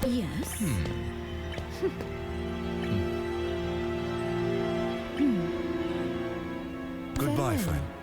Yes. Goodbye, friend.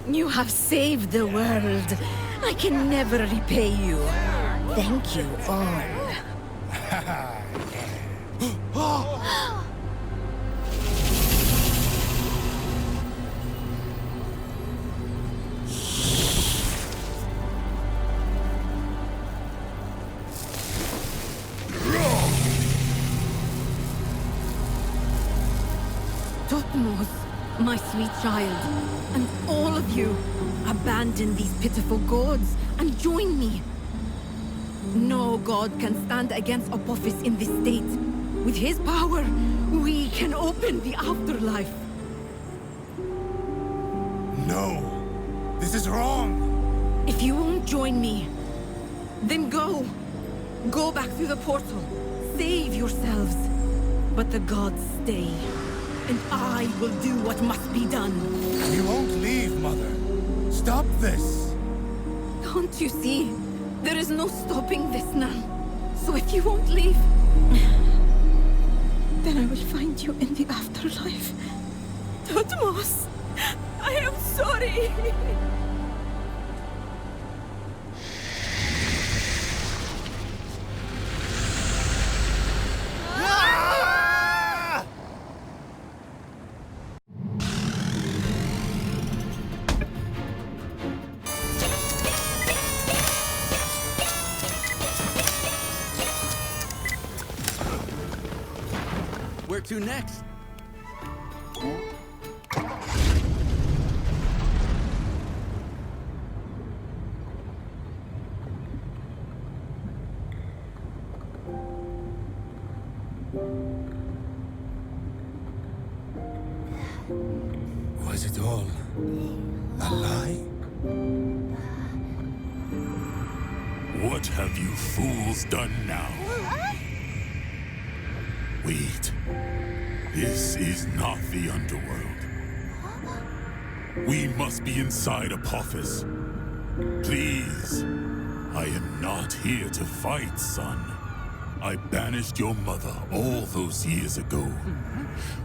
You have saved the world. I can never repay you. Thank you all. My sweet child, and all of you, abandon these pitiful gods and join me. No god can stand against Apophis in this state. With his power, we can open the afterlife. No, this is wrong. If you won't join me, then go. Go back through the portal. Save yourselves. But the gods stay. And I will do what must be done. We won't leave, Mother. Stop this. Don't you see? There is no stopping this now. So if you won't leave, then I will find you in the afterlife. Tutmos, I am sorry. Where to next? Was it all a lie? What have you fools done now? Wait. This is not the underworld. We must be inside Apophis. Please. I am not here to fight, son. I banished your mother all those years ago.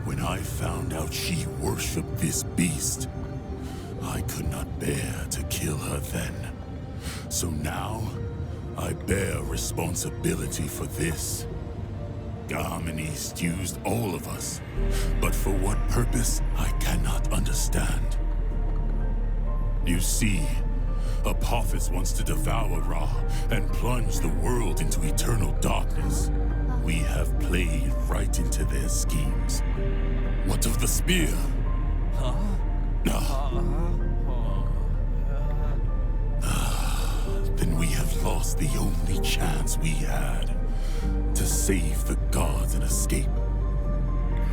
When I found out she worshipped this beast, I could not bear to kill her then. So now, I bear responsibility for this. Garmenes used all of us, but for what purpose, I cannot understand. You see, Apophis wants to devour Ra and plunge the world into eternal darkness. We have played right into their schemes. What of the spear? Then we have lost the only chance we had to save the gods and escape.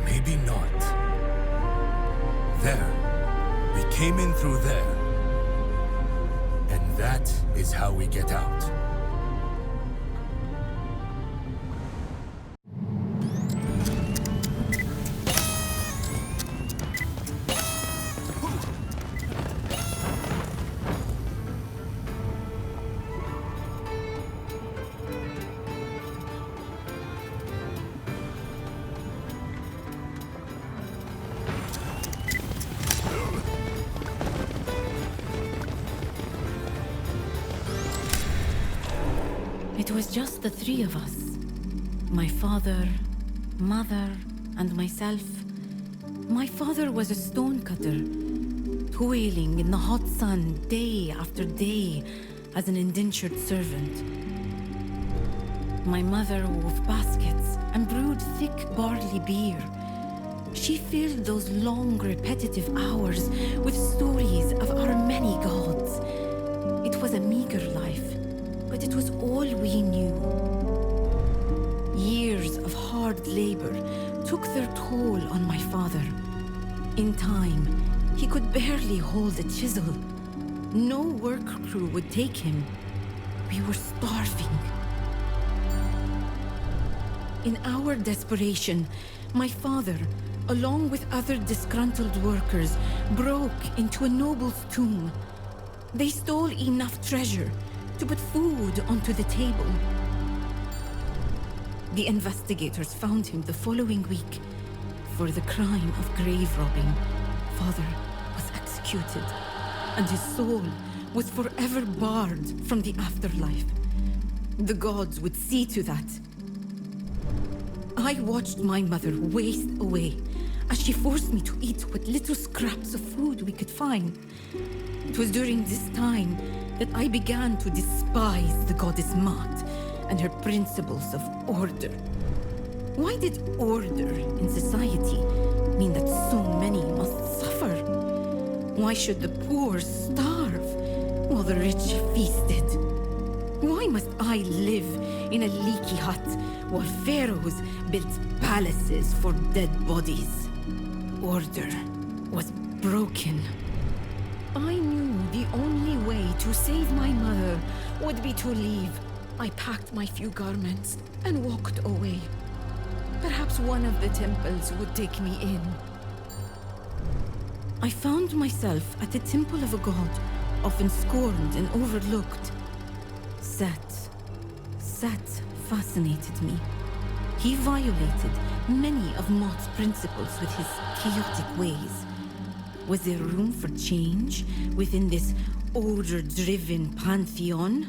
Maybe not. There. We came in through there. And that is how we get out. It was just the three of us. My father, mother, and myself. My father was a stonecutter, toiling in the hot sun day after day as an indentured servant. My mother wove baskets and brewed thick barley beer. She filled those long, repetitive hours with stories of our many gods. It was a meager life, but it was all we knew. Years of hard labor took their toll on my father. In time, he could barely hold a chisel. No work crew would take him. We were starving. In our desperation, my father, along with other disgruntled workers, broke into a noble's tomb. They stole enough treasure to put food onto the table. The investigators found him the following week for the crime of grave robbing. Father was executed, and his soul was forever barred from the afterlife. The gods would see to that. I watched my mother waste away as she forced me to eat what little scraps of food we could find. It was during this time that I began to despise the goddess Maat and her principles of order. Why did order in society mean that so many must suffer? Why should the poor starve while the rich feasted? Why must I live in a leaky hut while pharaohs built palaces for dead bodies? Order was broken. I knew the only way to save my mother would be to leave. I packed my few garments and walked away. Perhaps one of the temples would take me in. I found myself at the temple of a god, often scorned and overlooked. Set fascinated me. He violated many of Maat's principles with his chaotic ways. Was there room for change within this order-driven pantheon?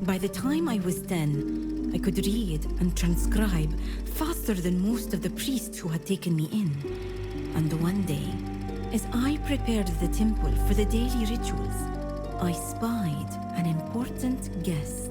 By the time I was 10, I could read and transcribe faster than most of the priests who had taken me in. And one day, as I prepared the temple for the daily rituals, I spied an important guest.